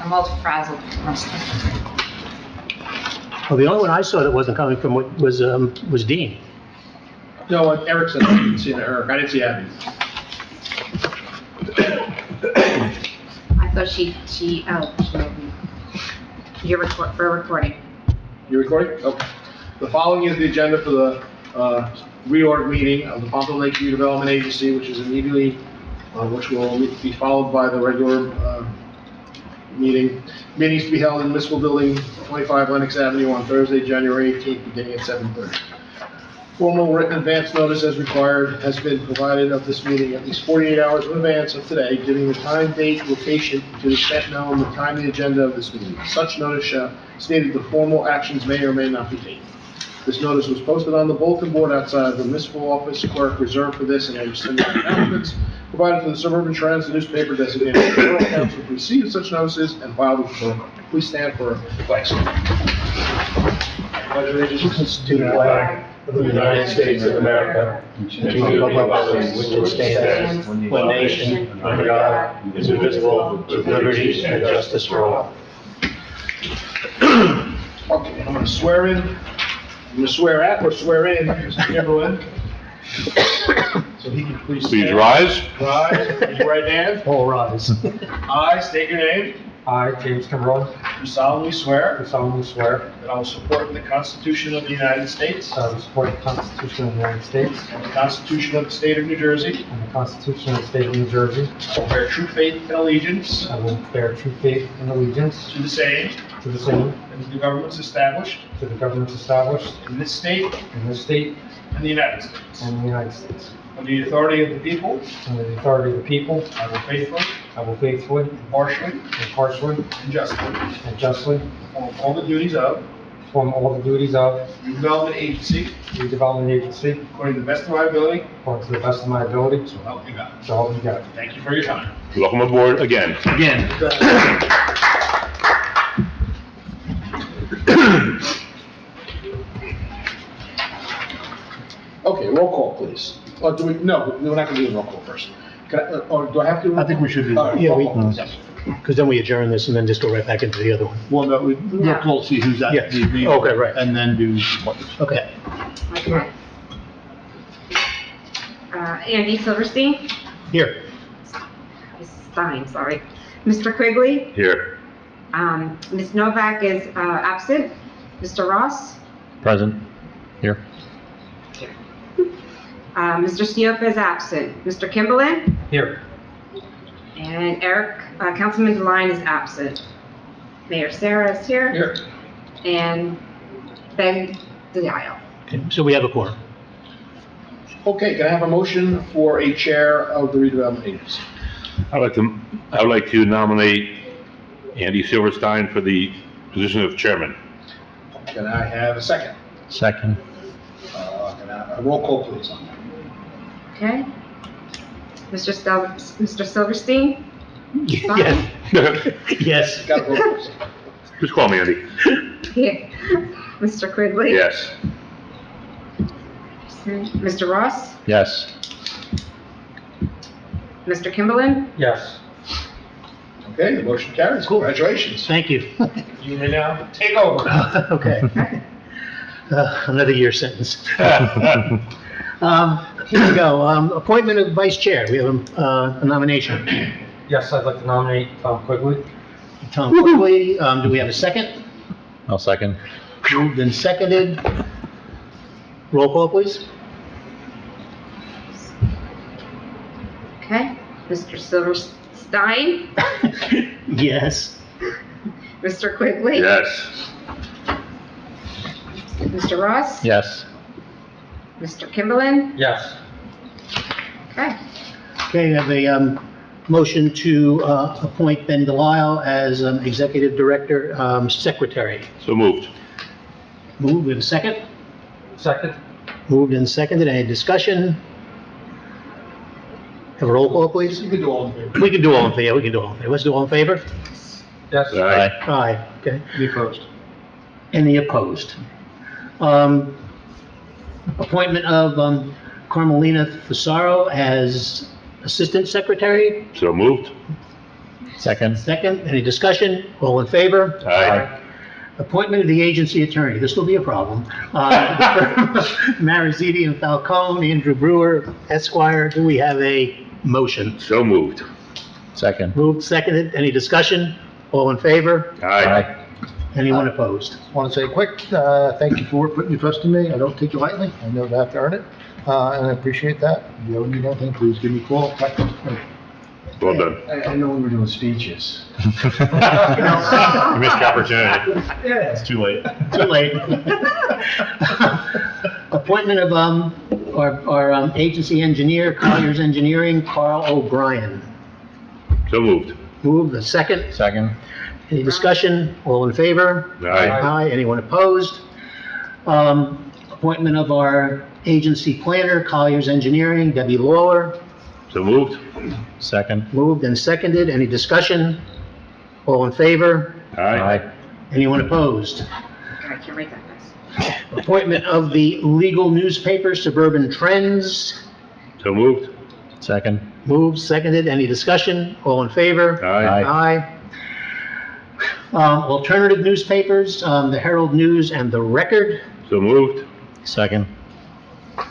I'm a little frazzled. Well, the only one I saw that wasn't coming from was Dean. No, Eric said I didn't see Eric. I didn't see Abby. I thought you're recording. You recording? Okay. The following is the agenda for the reorg meeting of the Pompton Lake Redevelopment Agency, which is immediately, which will be followed by the regular meeting. Meetings to be held in Municipal Building 25 Lenox Avenue on Thursday, January 18th, beginning at 7:30. Formal written advance notice as required has been provided of this meeting at least 48 hours in advance of today, giving the time, date, location to the extent known, the time and the agenda of this meeting. Such notice stated the formal actions may or may not be taken. This notice was posted on the bulletin board outside the municipal office, clerk reserved for this and extended announcements provided to the Suburban Trends, the newspaper designated the Borough Council to receive such notices and file with the Borough. Please stand for a flag salute. Pledge allegiance To the flag of the United States of America, and to the republic which it stands, one nation, under God, indivisible, with liberty and justice for all. Okay, I'm gonna swear in. I'm gonna swear at or swear in Mr. Kimberlin. So he can please stand. Please rise. Rise, raise your right hand. All rise. I state your name. I, James Kimberlin, Do solemnly swear do solemnly swear that I will support the Constitution of the United States that I will support the Constitution of the United States and the Constitution of the State of New Jersey. and the Constitution of the State of New Jersey. I will bear true faith and allegiance I will bear true faith and allegiance to the same to the same, and to the governments established to the governments established in this state in this state and the United States. and the United States. Under the authority of the people, Under the authority of the people, I will faithfully, I will faithfully, impartially, impartially, and justly and justly perform all the duties of perform all the duties of Redevelopment Agency Redevelopment Agency according to the best of my ability, according to the best of my ability, so help me God. so help me God. Thank you for your time. Welcome aboard again. Again. Okay, roll call, please. Or do we, no, we're not gonna do the roll call first. Or do I have to? I think we should do that. Yeah, Yeah, roll we- call, yes. Because then we adjourn this and then just go right back into the other one. Well, no, we'll call to see who's at Yes. the meeting. Okay, right. And then do what? Okay. Okay. Andy Silverstein? Here. Stein, sorry. Mr. Quigley? Here. Ms. Novak is absent. Mr. Ross? Present. Here. Mr. Stiopa is absent. Mr. Kimberlin? Here. And Eric, Councilman Deline is absent. Mayor Sarah is here. Here. And Ben Dial. Okay, so we have a quorum. Okay, can I have a motion for a chair of the redevelopment agency? I would like to nominate Andy Silverstein for the position of chairman. Can I have a second? Second. Can I have a roll call, please? Okay? Mr. Silverstein? Yes. Yes. Got a roll call, please. Just call me Andy. Here. Mr. Quigley? Yes. Mr. Ross? Yes. Mr. Kimberlin? Yes. Okay, the motion carries. Cool. Congratulations. Thank you. You may now take over. Okay. Another year sentence. Here we go. Appointment of vice chair. We have a nomination. Yes, I'd like to nominate Tom Quigley. Tom Quigley. Do we have a second? I'll second. Moved and seconded. Roll call, please. Okay. Mr. Silverstein? Yes. Mr. Quigley? Yes. Mr. Ross? Yes. Mr. Kimberlin? Yes. Okay. Okay, we have a motion to appoint Ben Delisle as executive director, secretary. So moved. Moved in second. Second? Moved and seconded. Any discussion? Have a roll call, please. You can do all in favor. We can do all in favor. We can do all in favor. Let's do all in favor. Yes. Aye. Aye. Okay. Any opposed? Any opposed? Appointment of Carmelina Fasaro as assistant secretary. So moved. Second. Second, any discussion? All in favor? Aye. Appointment of the agency attorney, this will be a problem. Mariziti and Falcone, Andrew Brewer, Esquire, do we have a motion? So moved. Second. Moved, seconded, any discussion? All in favor? Aye. Anyone opposed? Want to say a quick, thank you for putting your trust in me. I don't take it lightly. I know that I have to earn it. And I appreciate that. If you ever need anything, please give me a call. Well done. I know we were doing speeches. You missed your opportunity. Yeah. It's too late. Too late. Appointment of, our agency engineer, Colliers Engineering, Carl O'Brien. So moved. Moved, the second. Second. Any discussion? All in favor? Aye. Aye. Anyone opposed? Appointment of our agency planner, Colliers Engineering, Debbie Lawler. So moved. Second. Moved and seconded. Any discussion? All in favor? Aye. Anyone opposed? God, I can't read that fast. Appointment of the legal newspaper, Suburban Trends. So moved. Second. Moved, seconded. Any discussion? All in favor? Aye. Aye. Alternative newspapers, the Herald News and the Record. So moved. Second.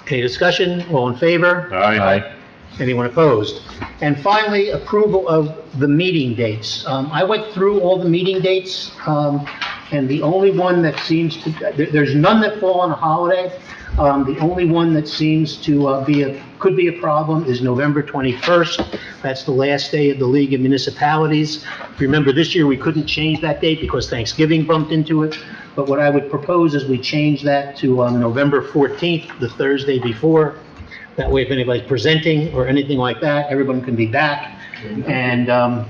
Any discussion? All in favor? Aye. Anyone opposed? And finally, approval of the meeting dates. I went through all the meeting dates, and the only one that seems to, there's none that fall on a holiday. The only one that seems to could be a problem is November 21st. That's the last day of the League of Municipalities. Remember, this year we couldn't change that date because Thanksgiving bumped into it. But what I would propose is we change that to November 14th, the Thursday before. That way, if anybody's presenting or anything like that, everyone can be back. And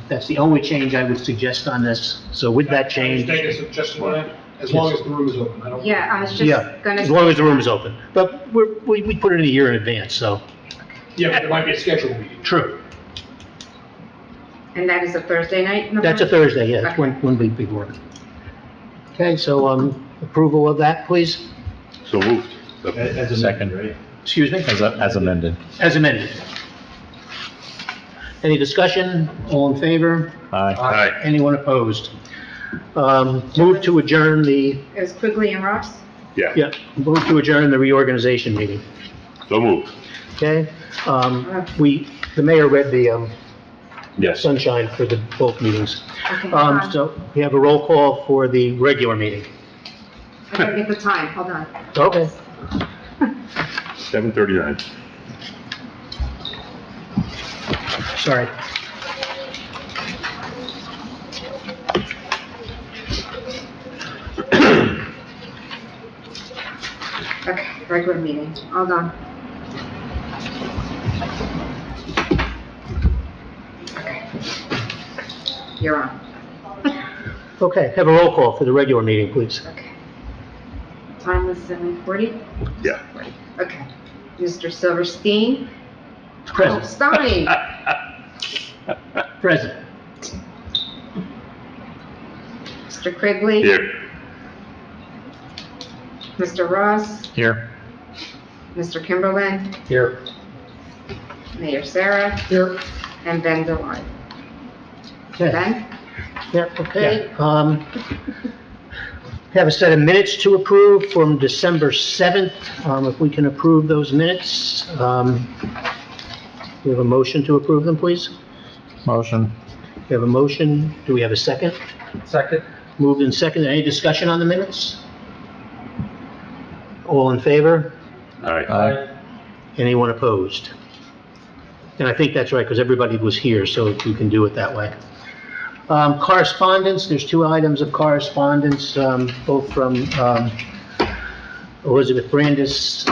that's the only change I would suggest on this. So with that change, Make a suggestion on that, as long as the room is open. I don't- Yeah, I was yeah, just gonna. as long as the room is open. But we put it in a year in advance, so, Yeah, but there might be a scheduled meeting. true. And that is a Thursday night? November? That's a Thursday, yeah, it's Okay. one week before. Okay, so approval of that, please? So moved. Second. Excuse me? As amended. As amended. Any discussion? All in favor? Aye. Aye. Anyone opposed? Move to adjourn the, It was Quigley and Ross? yeah, move to adjourn the reorganization meeting, So moved. okay? The mayor read the Yes. sunshine for the both meetings. Okay, So we have a roll call for the regular meeting. I gotta get the time, hold on. Okay. 7:39. Sorry. Okay, regular meeting, hold on. Okay. You're on. Okay, have a roll call for the regular meeting, please. Okay. Time was 7:40? Yeah. Okay. Mr. Silverstein? Oh, Present. Stein? Present. Mr. Quigley? Here. Mr. Ross? Here. Mr. Kimberlin? Here. Mayor Sarah? Here. And Ben Delon. Okay. Ben? Yeah, okay. Have a set of minutes to approve from December 7th. If we can approve those minutes, we have a motion to approve them, please. Motion. We have a motion. Do we have a second? Second. Moved and seconded. Any discussion on the minutes? All in favor? Aye. Aye. Anyone opposed? And I think that's right, because everybody was here, so we can do it that way. Correspondence, there's two items of correspondence, both from Elizabeth Brandis,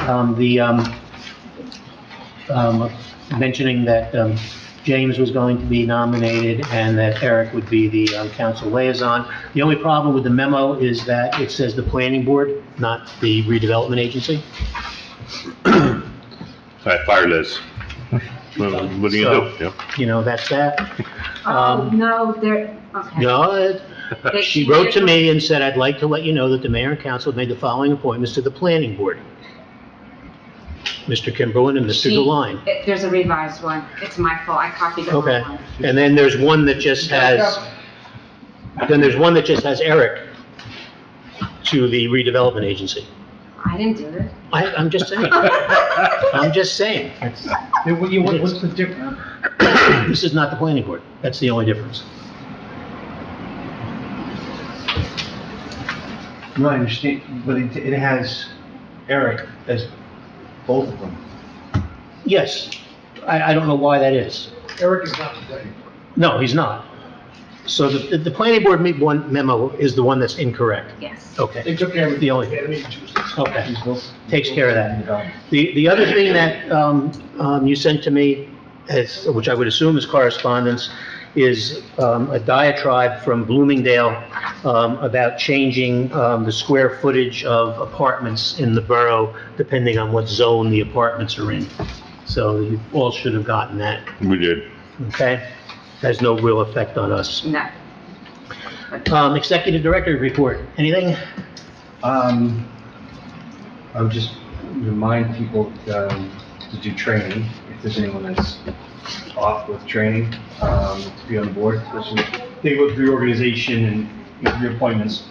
mentioning that James was going to be nominated and that Eric would be the council liaison. The only problem with the memo is that it says the planning board, not the redevelopment agency. All right, fire Liz. What are you gonna do? Yeah. You know, that's that. Oh, no, there, okay. No, she wrote to me and said, "I'd like to let you know that the mayor and council have made the following appointments to the planning board." Mr. Kimberlin and Mr. Deline. There's a revised one. It's my fault. I copied the Okay, wrong one. and then there's one that just has, Eric to the redevelopment agency. I didn't do it. I'm just saying. I'm just saying. What's the difference? This is not the planning board. That's the only difference. No, I understand, but it has Eric as both of them. Yes, I don't know why that is. Eric is not the planning board. No, he's not. So the planning board memo is the one that's incorrect. Yes. Okay. They took care of it. The only- They had a meeting Tuesday. Okay, takes care of that. The other thing that you sent to me, which I would assume is correspondence, is a diatribe from Bloomingdale about changing the square footage of apartments in the borough, depending on what zone the apartments are in. So you all should have gotten that, We did. okay? Has no real effect on us. No. Executive Director report, anything? I would just remind people to do training, if there's anyone that's off with training, to be on the board, especially think about reorganization and reappointments.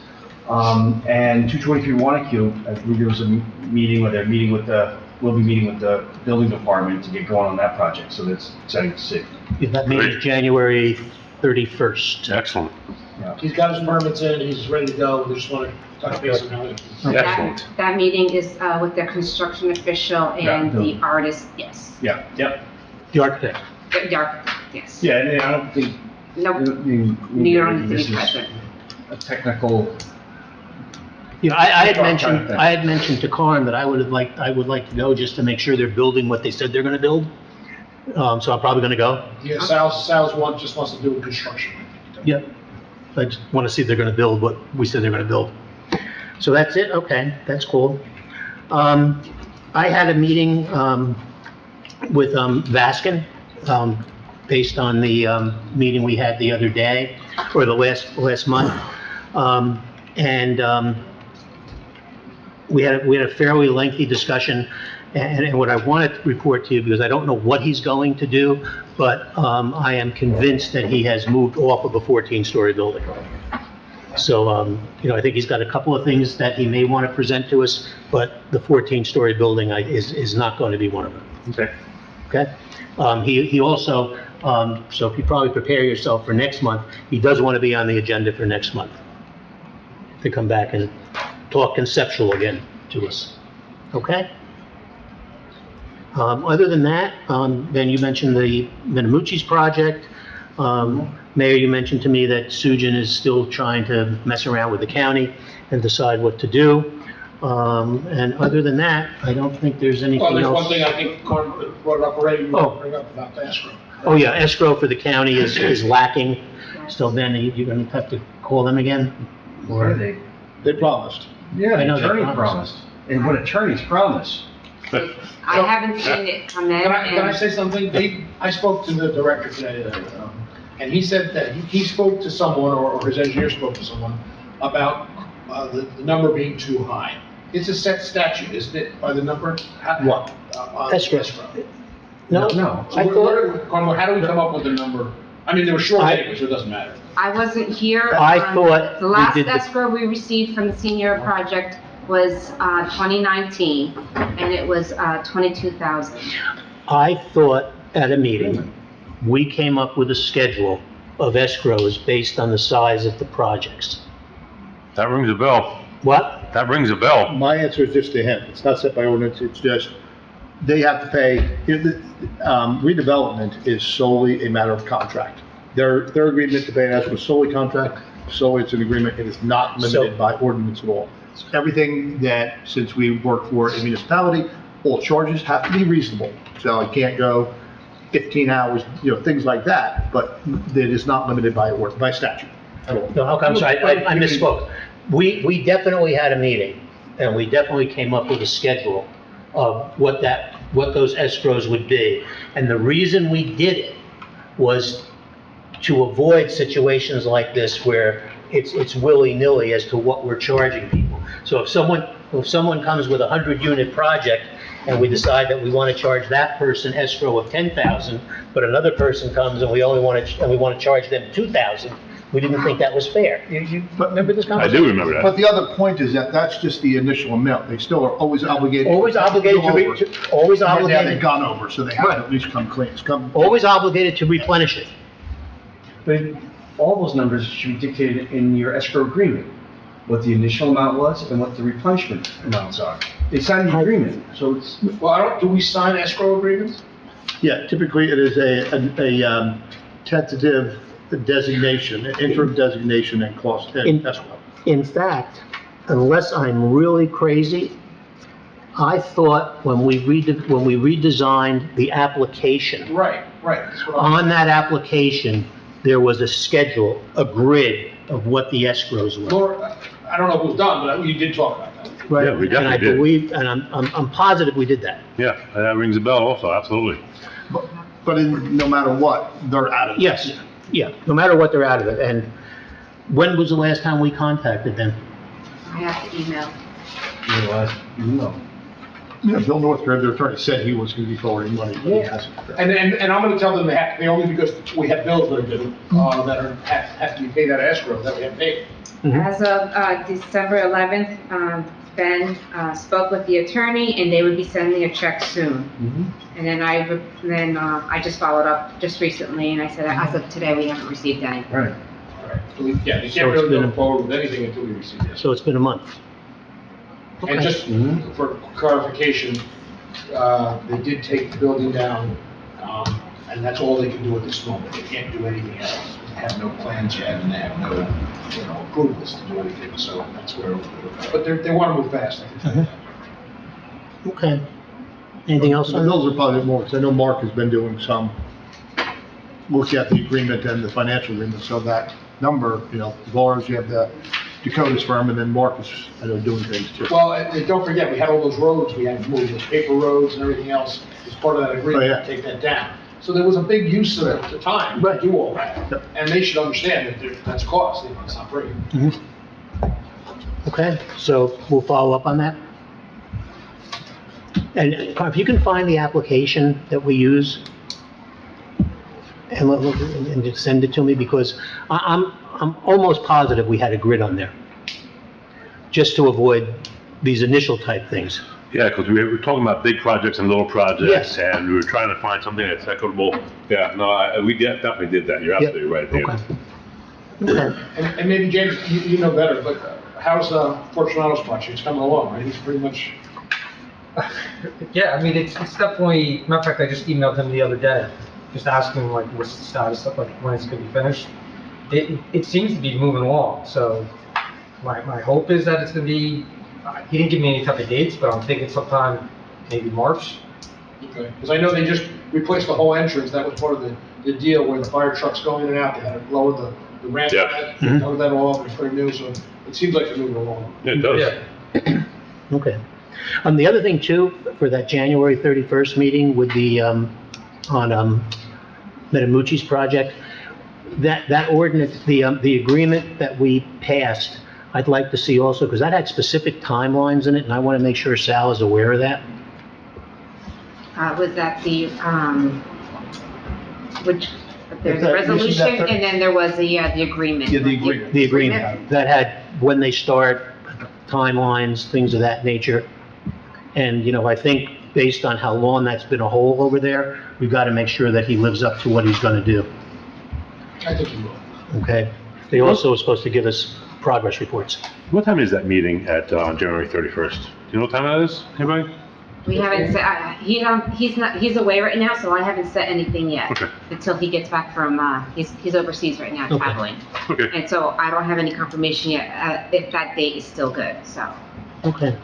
And 223 Wanacue, I believe there was a meeting where we'll be meeting with the building department to get going on that project, so that's exciting to see. Yeah, that meeting is January 31st. Excellent. He's got his permits in, he's ready to go, we just want to touch base on it. Excellent. That meeting is with the construction official and the Yeah. artist, yes. Yeah, yep. The architect. The architect, yes. Yeah, and I don't think. Nope, you don't need to be present. A technical, You know, I had Trying to mentioned, think. I had mentioned to Karen that I would like to go just to make sure they're building what they said they're gonna build. So I'm probably gonna go. Yeah, Sal's just wants to do construction. Yep. I just wanna see if they're gonna build what we said they're gonna build. So that's it, okay, that's cool. I had a meeting, with, Vaskin, based on the, meeting we had the other day, or the last month. We had a fairly lengthy discussion, and what I wanted to report to you, because I don't know what he's going to do, but I am convinced that he has moved off of a 14-story building. So, I think he's got a couple of things that he may want to present to us, but the 14-story building is not going to be one of them. okay. Okay? He also, so if you probably prepare yourself for next month, he does want to be on the agenda for next month, to come back and talk conceptual again to us. Okay? Other than that, then you mentioned the Minimucci's project. Mayor, you mentioned to me that Sujin is still trying to mess around with the county and decide what to do. And other than that, I don't think there's anything Well, there's one else. thing I think Carmen brought up already, we Oh. want to bring up about the escrow. Oh, yeah, escrow for the county is lacking. So then you're gonna have to call them again? What are they? They promised. Yeah, I know the they attorney promised. promised. And what attorneys promise? I haven't seen it come in. Can I and- say something? I spoke to the director today, and he said that he spoke to someone, or his engineer spoke to someone, about the number being too high. It's a set statute, isn't it, by the number? What? On Escrow. No. No, So I thought, Carmen, how do we come up with the number? I mean, they were short anyway, so it doesn't matter. I wasn't here. I on- thought The we last did the- escrow we received from the senior project was 2019, and it was 22,000. I thought at a meeting, we came up with a schedule of escrows based on the size of the projects. That rings a bell. What? That rings a bell. My answer is just to him. It's not set by ordinance, it's just, they have to pay, redevelopment is solely a matter of contract. Their agreement to pay an escrow is solely contract, solely it's an agreement, it is not limited by ordinance at all. Everything that, since we work for a municipality, all charges have to be reasonable. So it can't go 15 hours, things like that, but it is not limited by statute at all. No, I'm sorry, I misspoke. We definitely had a meeting, and we definitely came up with a schedule of what those escrows would be. And the reason we did it was to avoid situations like this where it's willy-nilly as to what we're charging people. So if someone comes with a 100-unit project and we decide that we want to charge that person escrow of 10,000, but another person comes and we want to charge them 2,000, we didn't think that was fair. You remember this I conversation? do remember But that. the other point is that that's just the initial amount. They still are always obligated. Always obligated go over. always Right now, they've obligated, gone over, so they have Right. to at least come clean. always obligated to replenish it. But all those numbers should be dictated in your escrow agreement, what the initial amount was and what the replenishment amounts are. They signed the agreement, so it's, Well, do we sign escrow agreements? Yeah, typically it is a tentative designation, an interim designation and cost, and In- escrow. In fact, unless I'm really crazy, I thought when we redesigned the application, Right. That's what I'm- on that application, there was a schedule, a grid of what the escrows were. Laura, I don't know if it was done, but we did talk about that. Right. Yeah, we And I definitely did. believe, and I'm positive we did that. Yeah, that rings a bell also, absolutely. But no matter what, they're out of it. Yes, yeah, no matter what, they're out of it. And when was the last time we contacted them? I have to email. no. Yeah, Bill Northgrove, their attorney, said he was going to be forwarding money, but he hasn't. And I'm gonna tell them they only because we have bills that are due, have to be paid out of escrow that we have paid. As of December 11th, Ben spoke with the attorney, and they would be sending a check soon. And then I just followed up just recently, and I said, as of today, we haven't received any. Right. So we So can't it's really been go a- forward with anything until we receive this. So it's been a month. And Okay. just for clarification, they did take the building down, and that's all they can do at this moment. They can't do anything else. They have no plans yet, and they have no, approvals to do anything, so that's where, but they want to move fast, I can tell you that. Okay. Anything else The on that? bills are probably more, because I know Mark has been doing some, look at the agreement and the financial agreement, so that number, Laura's, you have the Dakota's firm, and then Mark is, I know, doing things too. Well, and don't forget, we had all those roads, we had to move those paper roads and everything else as part of that agreement, Oh, yeah. to take that down. So there was a big use of it at the time to Right. do all that. Yep. And they should understand that that's cost, it's not free. Okay, so we'll follow up on that. And if you can find the application that we use, and just send it to me, because I'm almost positive we had a grid on there, just to avoid these initial type things. Yeah, because we were talking about big projects and little projects, Yes. and we were trying to find something that's equitable. Yeah, no, we definitely did that, you're absolutely right. Dan. Okay. Okay. And maybe James, you know better, but how's Fortunato's project? It's coming along, right? He's pretty much, Yeah, I mean, it's definitely, matter of fact, I just emailed him the other day, just asking like, what's the status of, like, when it's gonna be finished. It seems to be moving along, so my hope is that it's gonna be, he didn't give me any type of dates, but I'm thinking sometime maybe March. because I know they just replaced the whole entrance. That was part of the deal where the fire trucks go in and out. They had to lower the ramp, Yeah. cover that all up and put it new, so it seems like they're moving along. Yeah, it does. Yeah. Okay. The other thing too, for that January 31st meeting with the, on Metamucci's project, that ordinance, the agreement that we passed, I'd like to see also, because that had specific timelines in it, and I want to make sure Sal is aware of that. Was that which, there's a That- you see that resolution, and then there was the agreement. Yeah, the agreement. The agreement that had when they start, timelines, things of that nature. And, I think based on how long that's been a hole over there, we've got to make sure that he lives up to what he's going to do, I think you will. okay? They also are supposed to give us progress reports. What time is that meeting at January 31st? Do you know what time that is, anybody? We haven't set, he's away right now, so I haven't set anything yet. Okay. Until he gets back from, he's overseas right now Okay. traveling. Okay, And so I don't have any confirmation yet, if that date is still good, so. Okay.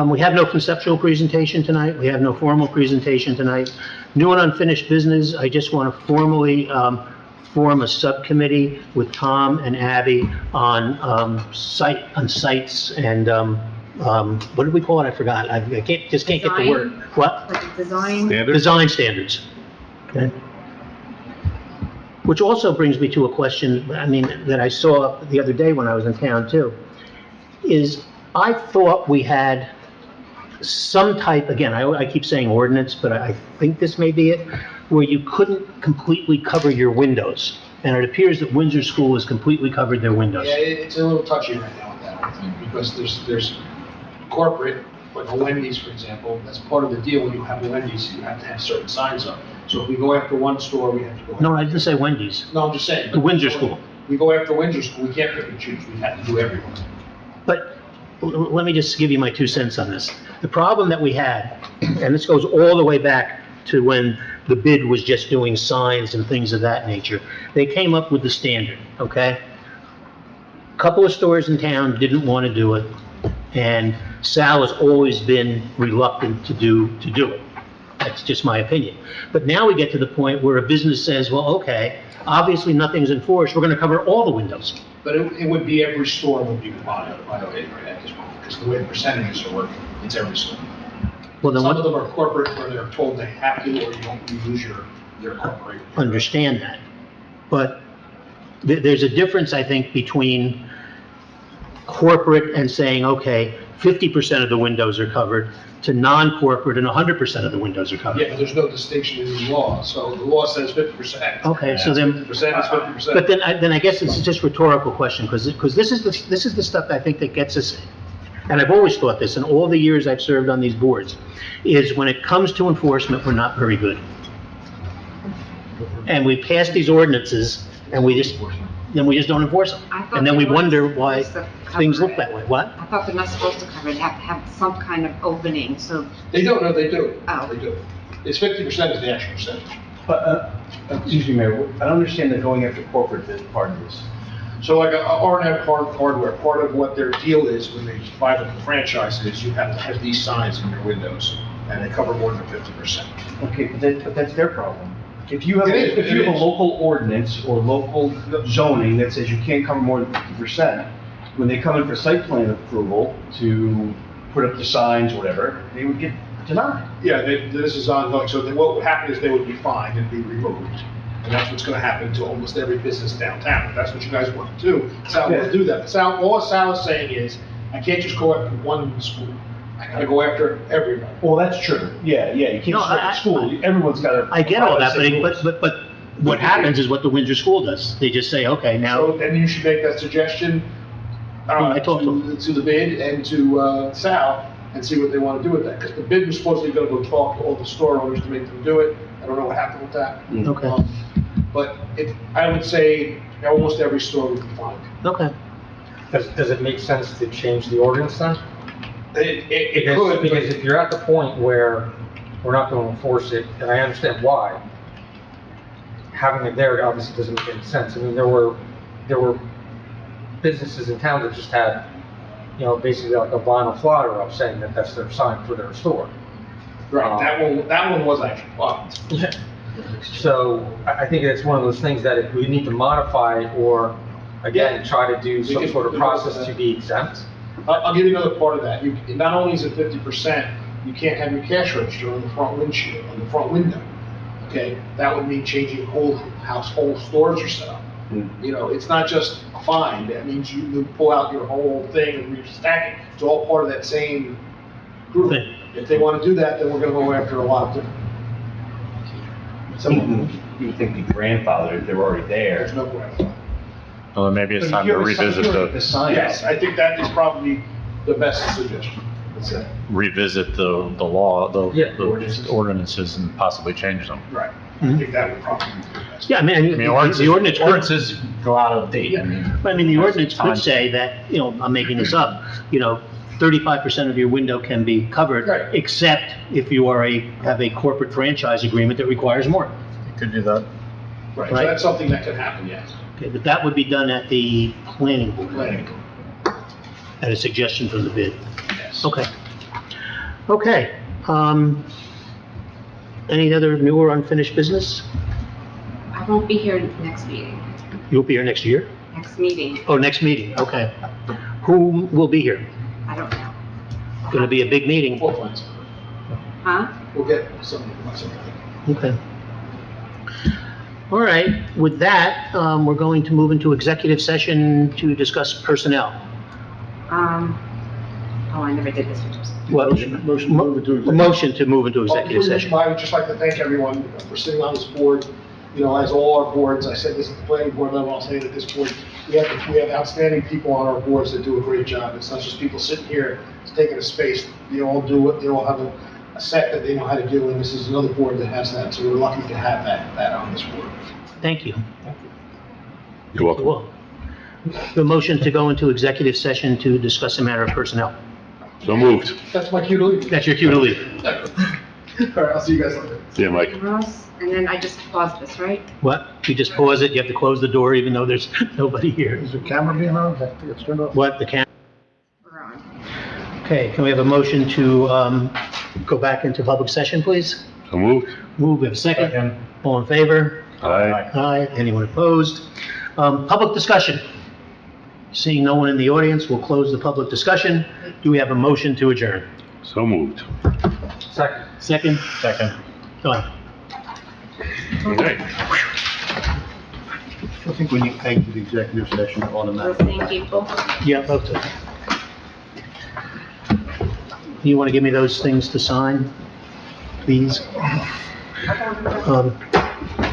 We have no conceptual presentation tonight. We have no formal presentation tonight. New and unfinished business, I just want to formally form a subcommittee with Tom and Abby on sites and, what did we call it? I forgot. I can't get the Design? word. What? Like design, standard? Design standards. Okay. Which also brings me to a question, that I saw the other day when I was in town too, is I thought we had some type, again, I keep saying ordinance, but I think this may be it, where you couldn't completely cover your windows. And it appears that Windsor School has completely covered their windows. Yeah, it's a little touchy right now with that, I think, because there's corporate, like a Wendy's, for example, that's part of the deal. When you have a Wendy's, you have to have certain signs up. So if we go after one store, we have to go after. No, I didn't say Wendy's. No, I'm just saying. The Windsor School. We go after Windsor School, we can't pick and choose, we have to do everyone. But let me just give you my 2 cents on this. The problem that we had, and this goes all the way back to when the bid was just doing signs and things of that nature, they came up with the standard, okay? A couple of stores in town didn't want to do it, and Sal has always been reluctant to do it. That's just my opinion. But now we get to the point where a business says, well, okay, obviously nothing's enforced, we're going to cover all the windows. But it would be every store would be violated right at this point, because the way the percentages are working, it's every store. Well, then Some of what, them are corporate where they're told they have to, or you don't lose your corporate. understand that. But there's a difference, I think, between corporate and saying, okay, 50% of the windows are covered, to non-corporate and 100% of the windows are covered. Yeah, but there's no distinction in the law, so the law says 50%. Okay, so then, 50% is 50%. but then I guess it's just a rhetorical question, because this is the stuff I think that gets us, and I've always thought this, in all the years I've served on these boards, is when it comes to enforcement, we're not very good. And we pass these ordinances, and we just don't enforce them. I thought And then we they were wonder why supposed to cover things look it. that way. What? I thought they're not supposed to cover it, have to have some kind of opening, so, They don't, no, they do. Oh. They do. It's 50% is the actual percentage. But, excuse me, Mayor, I don't understand the going after corporate bit part of this. So like a R&M hardware, part of what their deal is when they buy the franchise is you have to have these signs in your windows, and they cover more than 50%. Okay, but that's their problem. If you have, It is. a local ordinance or local zoning that says you can't cover more than 50%, when they come in for site plan approval to put up the signs or whatever, they would get denied. Yeah, this is ongoing, so what would happen is they would be fined and be removed. And that's what's gonna happen to almost every business downtown. If that's what you guys want to do, Sal will do that. Sal, all Sal is saying is, I can't just go after one school. I gotta go after everybody. Well, that's true. Yeah, you can't No, start at school. Everyone's got to. I get all that, but what happens is what the Windsor School does. They just say, okay, now, So then you should make that suggestion, I talked to to the bid and to, Sal, and see what they wanna do with that. Because the bid was supposedly gonna go talk to all the store owners to make them do it. I don't know what happened with that. okay, But I would say almost every store would be fined. okay. Does it make sense to change the ordinance then? It could, Because if you're at the point where we're not going to enforce it, and I understand why, having it there obviously doesn't make any sense. I mean, there were businesses in town that just had, basically like a vinyl flyer up saying that that's their sign for their store. right, that one was actually blocked. So I think it's one of those things that if we need to modify or, again, try to do some sort of process to be exempt. I'll give you another part of that. Not only is it 50%, you can't have your cash register on the front windshield, on the front window. Okay, that would mean changing whole stores are set up. It's not just a fine. That means you pull out your whole thing and restack it. It's all part of that same group. Thing. If they want to do that, then we're going to go after a lot of different. Some of them, you would think the grandfather, they're already there. There's no question. Well, maybe it's But time if to you have a- revisit if you have the, a sign Yes, out. I think that is probably the best suggestion. That's it. revisit the law, Yeah. the ordinances and possibly change them. Right. I think that would probably be the best. Yeah, I mean, I mean, the ordinance could, ordinances go out of date, I mean. the ordinance could Time. say that, I'm making this up, 35% of your window can be covered, Right. except if you have a corporate franchise agreement that requires more. You could do that. Right, so Right. that's something that could happen, yes. Okay, but that would be done at the planning board, Planning. at a suggestion from the bid. Yes. Okay. Okay, any other new or unfinished business? I won't be here next meeting, You'll be here next year? next meeting, Oh, next meeting, okay. Who will be here? I don't know. Gonna be a big meeting. Four plans. Huh? We'll get something. Okay. All right, with that, we're going to move into executive session to discuss personnel. Oh, I never did this one. What? Motion to move into executive. Motion to move into executive session. I would just like to thank everyone for sitting on this board. You know, as all our boards, I said this at the planning board level, I'll say it at this board, we have outstanding people on our boards that do a great job. It's not just people sitting here, it's taking a space. They all do it, they all have a set that they know how to do, and this is another board that has that, so we're lucky to have that on this board. Thank you. You're welcome. Well, the motion to go into executive session to discuss a matter of personnel. So moved. That's my cue to leave. That's your cue to leave. All right, I'll see you guys later. See you, Mike. Ross, and then I just paused this, right? What? You just pause it, you have to close the door even though there's nobody here. Is the camera being on? It's turned off? What, the camera? We're on. Okay, can we have a motion to go back into public session, please? So moved. Move, we have a second. All in favor? Aye. Aye. Anyone opposed? Public discussion. Seeing no one in the audience, we'll close the public discussion. Do we have a motion to adjourn? So moved. Second. Second? Second. Done. Okay. I think when you exit the executive session, automatically. Listening people. Yeah, both of them. You want to give me those things to sign, please?